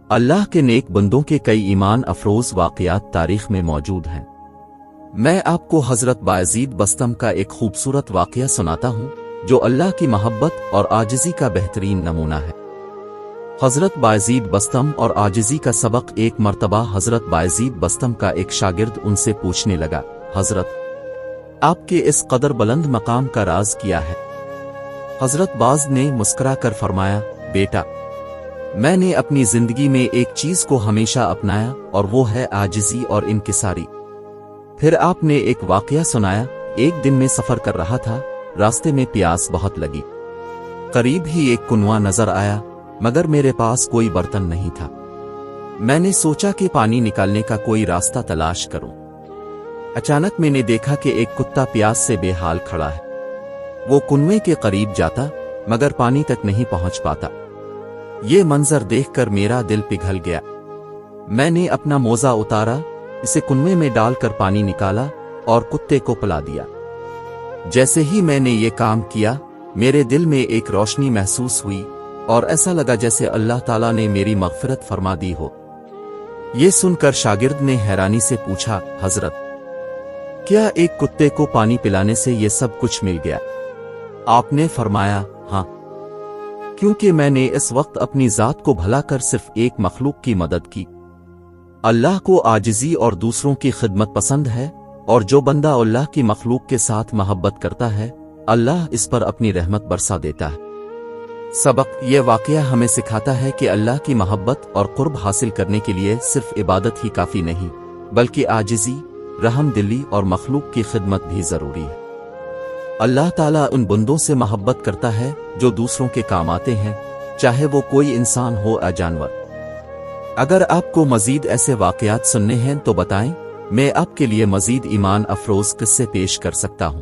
اللہ کے نیک بندوں کے کئی ایمان افروز واقعات تاریخ میں موجود ہیں۔ میں آپ کو حضرت بایزید بسطام کا ایک خوبصورت واقعہ سناتا ہوں جو اللہ کی محبت اور عاجزی کا بہترین نمونہ ہے۔ حضرت بایزید بسطام اور عاجزی کا سبق۔ ایک مرتبہ حضرت بایزید بسطام کا ایک شاگرد ان سے پوچھنے لگا، حضرت، آپ کے اس قدر بلند مقام کا راز کیا ہے؟ حضرت باز نے مسکرا کر فرمایا، بیٹا، میں نے اپنی زندگی میں ایک چیز کو ہمیشہ اپنایا اور وہ ہے عاجزی اور انکساری۔ پھر آپ نے ایک واقعہ سنایا۔ ایک دن میں سفر کر رہا تھا، راستے میں پیاس بہت لگی۔ قریب ہی ایک کنواں نظر آیا، مگر میرے پاس کوئی برتن نہیں تھا۔ میں نے سوچا کہ پانی نکالنے کا کوئی راستہ تلاش کروں۔ اچانک میں نے دیکھا کہ ایک کتا پیاس سے بے حال کھڑا ہے۔ وہ کنویں کے قریب جاتا مگر پانی تک نہیں پہنچ پاتا۔ یہ منظر دیکھ کر میرا دل پگھل گیا۔ میں نے اپنا موزہ اتارا، اسے کنویں میں ڈال کر پانی نکالا اور کتے کو پلا دیا۔ جیسے ہی میں نے یہ کام کیا، میرے دل میں ایک روشنی محسوس ہوئی اور ایسا لگا جیسے اللہ تعالیٰ نے میری مغفرت فرما دی ہو۔ یہ سن کر شاگرد نے حیرانی سے پوچھا، حضرت، کیا ایک کتے کو پانی پلانے سے یہ سب کچھ مل گیا؟ آپ نے فرمایا، ہاں، کیونکہ میں نے اس وقت اپنی ذات کو بھلا کر صرف ایک مخلوق کی مدد کی۔ اللہ کو عاجزی اور دوسروں کی خدمت پسند ہے، اور جو بندہ اللہ کی مخلوق کے ساتھ محبت کرتا ہے، اللہ اس پر اپنی رحمت برسا دیتا ہے۔ سبق۔ یہ واقعہ ہمیں سکھاتا ہے کہ اللہ کی محبت اور قرب حاصل کرنے کے لیے صرف عبادت ہی کافی نہیں، بلکہ عاجزی، رحم دلی اور مخلوق کی خدمت بھی ضروری ہے۔ اللہ تعالیٰ ان بندوں سے محبت کرتا ہے جو دوسروں کے کام آتے ہیں، چاہے وہ کوئی انسان ہو یا جانور۔ اگر آپ کو مزید ایسے واقعات سننے ہیں تو بتائیں، میں آپ کے لیے مزید ایمان افروز قصے پیش کر سکتا ہوں۔